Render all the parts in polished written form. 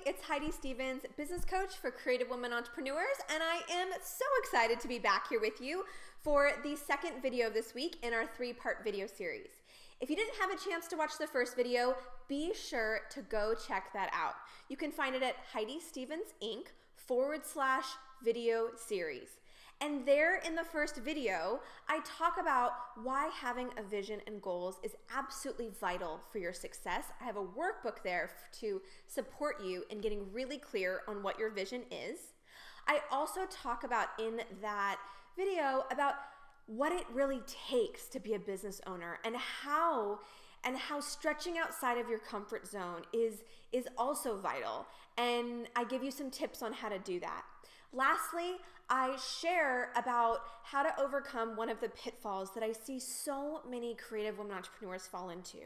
it's Heidi Stevens, business coach for creative women entrepreneurs, and I am so excited to be back here with you for the second video of this week in our 3-part video series. If you didn't have a chance to watch the first video, be sure to go check that out. You can find it at Heidi Stevens Inc./video series. And there in the first video, I talk about why having a vision and goals is absolutely vital for your success. I have a workbook there to support you in getting really clear on what your vision is. I also talk about in that video about what it really takes to be a business owner and how stretching outside of your comfort zone is also vital. And I give you some tips on how to do that. Lastly, I share about how to overcome one of the pitfalls that I see so many creative women entrepreneurs fall into.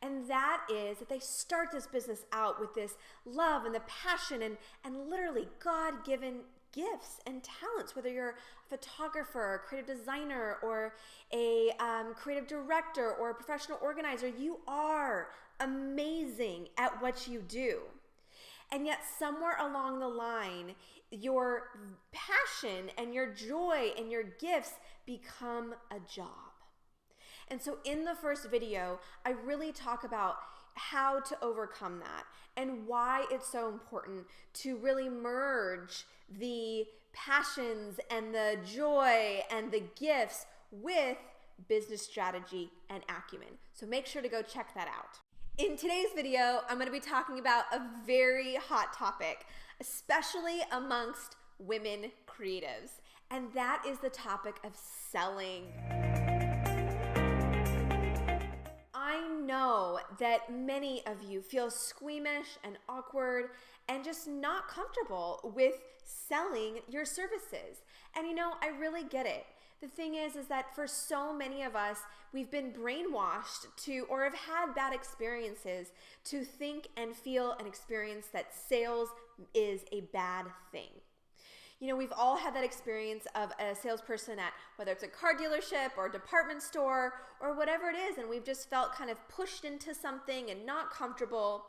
And that is that they start this business out with this love and the passion and literally God-given gifts and talents, whether you're a photographer, a creative designer, or a creative director, or a professional organizer. You are amazing at what you do. And yet somewhere along the line, your passion and your joy and your gifts become a job. And so in the first video, I really talk about how to overcome that and why it's so important to really merge the passions and the joy and the gifts with business strategy and acumen. So make sure to go check that out. In today's video, I'm going to be talking about a very hot topic, especially amongst women creatives, and that is the topic of selling. I know that many of you feel squeamish and awkward and just not comfortable with selling your services. And I really get it. The thing is that for so many of us, we've been brainwashed to, or have had bad experiences to think and feel and experience that sales is a bad thing. We've all had that experience of a salesperson at, whether it's a car dealership or a department store or whatever it is, and we've just felt kind of pushed into something and not comfortable.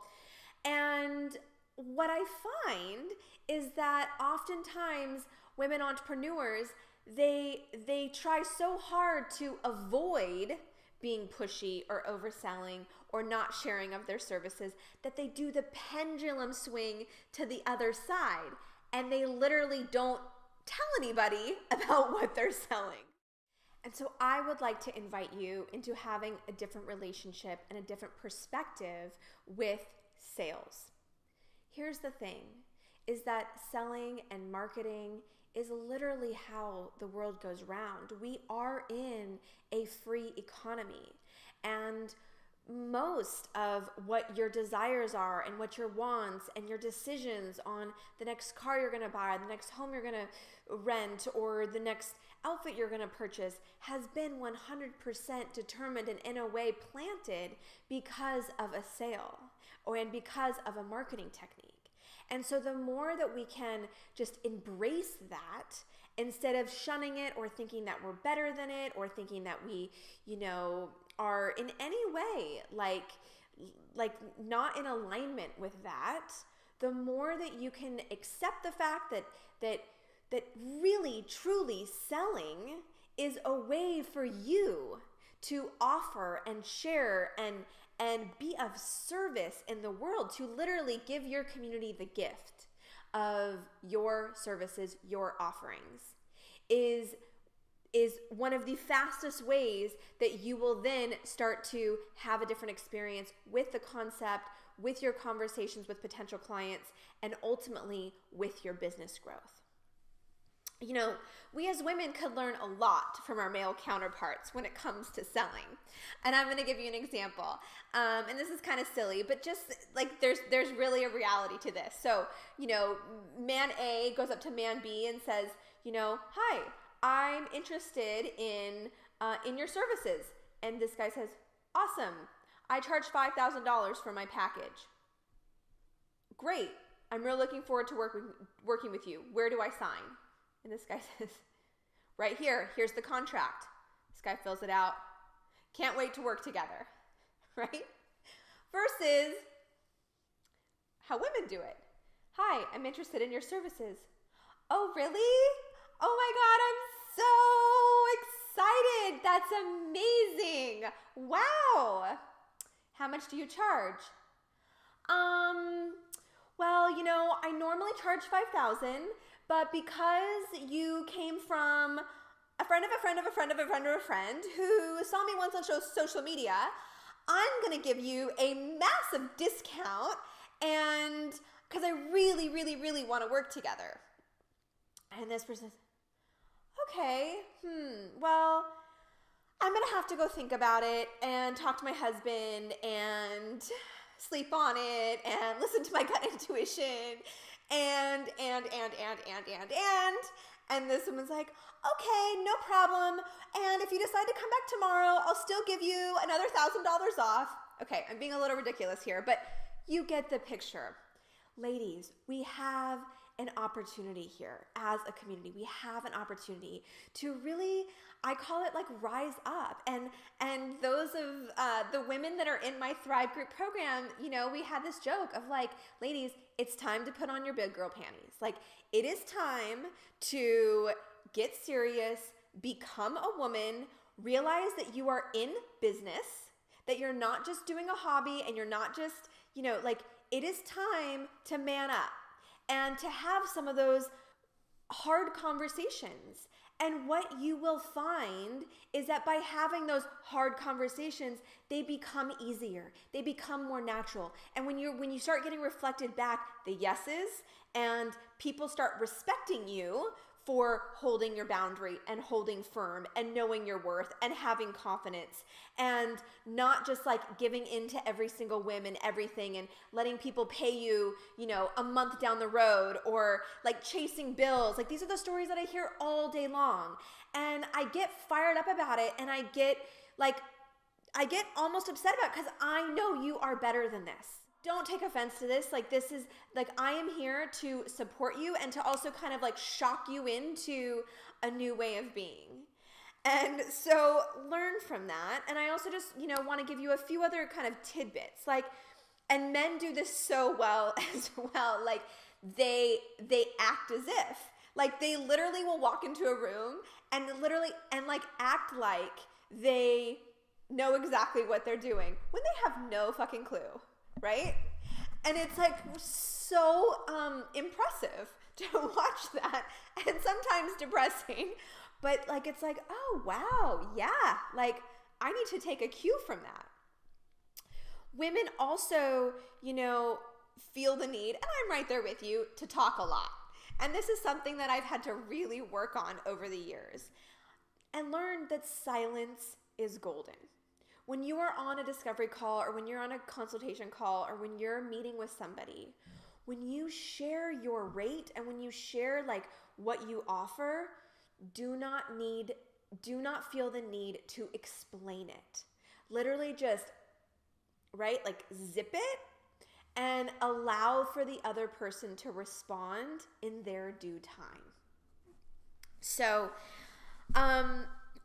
And what I find is that oftentimes women entrepreneurs, they try so hard to avoid being pushy or overselling or not sharing of their services that they do the pendulum swing to the other side, and they literally don't tell anybody about what they're selling. And so I would like to invite you into having a different relationship and a different perspective with sales. Here's the thing, is that selling and marketing is literally how the world goes round. We are in a free economy, and most of what your desires are and what your wants and your decisions on the next car you're going to buy, the next home you're going to rent, or the next outfit you're going to purchase has been 100% determined and in a way planted because of a sale and because of a marketing technique. And so the more that we can just embrace that instead of shunning it or thinking that we're better than it or thinking that we, are in any way like not in alignment with that, the more that you can accept the fact that really truly selling is a way for you to offer and share and be of service in the world, to literally give your community the gift of your services, your offerings, is one of the fastest ways that you will then start to have a different experience with the concept, with your conversations with potential clients, and ultimately with your business growth. We as women could learn a lot from our male counterparts when it comes to selling. And I'm going to give you an example. And this is kind of silly, but just like there's really a reality to this. So, man A goes up to man B and says, hi, I'm interested in your services. And this guy says, awesome. I charge $5,000 for my package. Great. I'm really looking forward to working with you. Where do I sign? And this guy says, right here, here's the contract. This guy fills it out. Can't wait to work together, right? Versus how women do it. Hi, I'm interested in your services. Oh, really? Oh my God, I'm so excited. That's amazing. Wow. How much do you charge? Well, I normally charge 5,000, but because you came from a friend of a friend of a friend of a friend of a friend who saw me once on social media, I'm going to give you a massive discount, and because I really, really, really want to work together. And this person says, okay, well, I'm going to have to go think about it and talk to my husband and sleep on it and listen to my gut intuition and this woman's like, okay, no problem. And if you decide to come back tomorrow, I'll still give you another $1,000 off. Okay, I'm being a little ridiculous here, but you get the picture. Ladies, we have an opportunity here as a community. We have an opportunity to really, I call it like rise up. And those of the women that are in my Thrive Group program, we had this joke of like, ladies, it's time to put on your big girl panties. Like, it is time to get serious, become a woman, realize that you are in business, that you're not just doing a hobby and you're not just, like, it is time to man up and to have some of those hard conversations. And what you will find is that by having those hard conversations, they become easier. They become more natural. And when you start getting reflected back the yeses, and people start respecting you for holding your boundary and holding firm and knowing your worth and having confidence and not just like giving into every single whim and everything and letting people pay you, a month down the road, or like chasing bills. Like, these are the stories that I hear all day long. And I get fired up about it, and I get almost upset about it because I know you are better than this. Don't take offense to this. Like, this is like, I am here to support you and to also kind of like shock you into a new way of being. And so learn from that. And I also just, want to give you a few other kind of tidbits. Like, and men do this so well as well. Like, they act as if, like, they literally will walk into a room and like act like they know exactly what they're doing when they have no fucking clue. Right? And it's like so impressive to watch that, and sometimes depressing, but like, it's like, oh wow, yeah, like, I need to take a cue from that. Women also, feel the need, and I'm right there with you, to talk a lot. And this is something that I've had to really work on over the years and learn that silence is golden. When you are on a discovery call, or when you're on a consultation call, or when you're meeting with somebody, when you share your rate and when you share like what you offer, do not feel the need to explain it. Literally just, right, like zip it and allow for the other person to respond in their due time. So,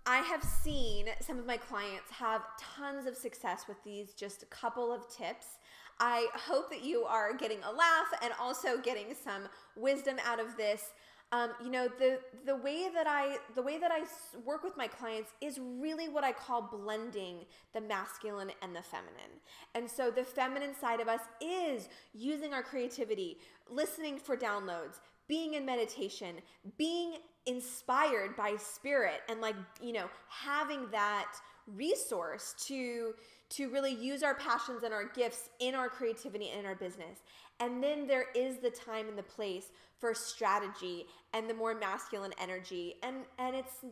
I have seen some of my clients have tons of success with these just a couple of tips. I hope that you are getting a laugh and also getting some wisdom out of this. The way that I work with my clients is really what I call blending the masculine and the feminine. And so the feminine side of us is using our creativity, listening for downloads, being in meditation, being inspired by spirit, and like, having that resource to really use our passions and our gifts in our creativity and in our business. And then there is the time and the place for strategy and the more masculine energy. And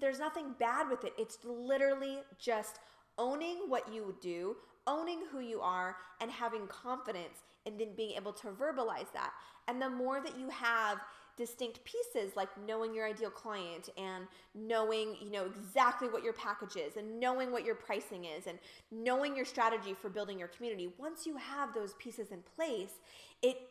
there's nothing bad with it. It's literally just owning what you do, owning who you are, and having confidence, and then being able to verbalize that. And the more that you have distinct pieces, like knowing your ideal client and knowing, exactly what your package is, and knowing what your pricing is, and knowing your strategy for building your community. Once you have those pieces in place,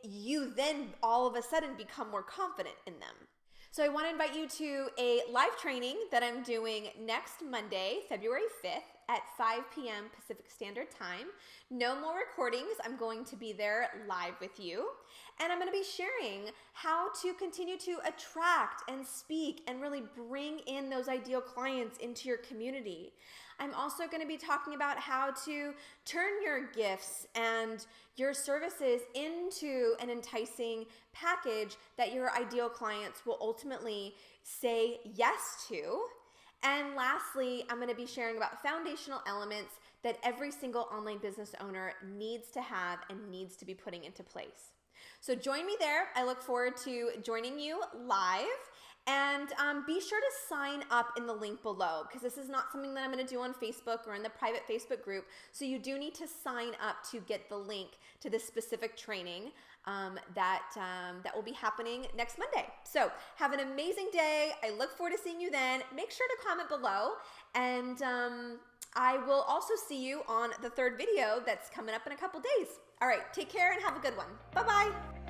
you then all of a sudden become more confident in them. So I want to invite you to a live training that I'm doing next Monday, February 5th at 5 p.m. Pacific Standard Time. No more recordings. I'm going to be there live with you. And I'm going to be sharing how to continue to attract and speak and really bring in those ideal clients into your community. I'm also going to be talking about how to turn your gifts and your services into an enticing package that your ideal clients will ultimately say yes to. And lastly, I'm going to be sharing about foundational elements that every single online business owner needs to have and needs to be putting into place. So join me there. I look forward to joining you live. And be sure to sign up in the link below, because this is not something that I'm going to do on Facebook or in the private Facebook group. So you do need to sign up to get the link to this specific training that will be happening next Monday. So have an amazing day. I look forward to seeing you then. Make sure to comment below, and I will also see you on the third video that's coming up in a couple days. All right, take care and have a good one. Bye-bye.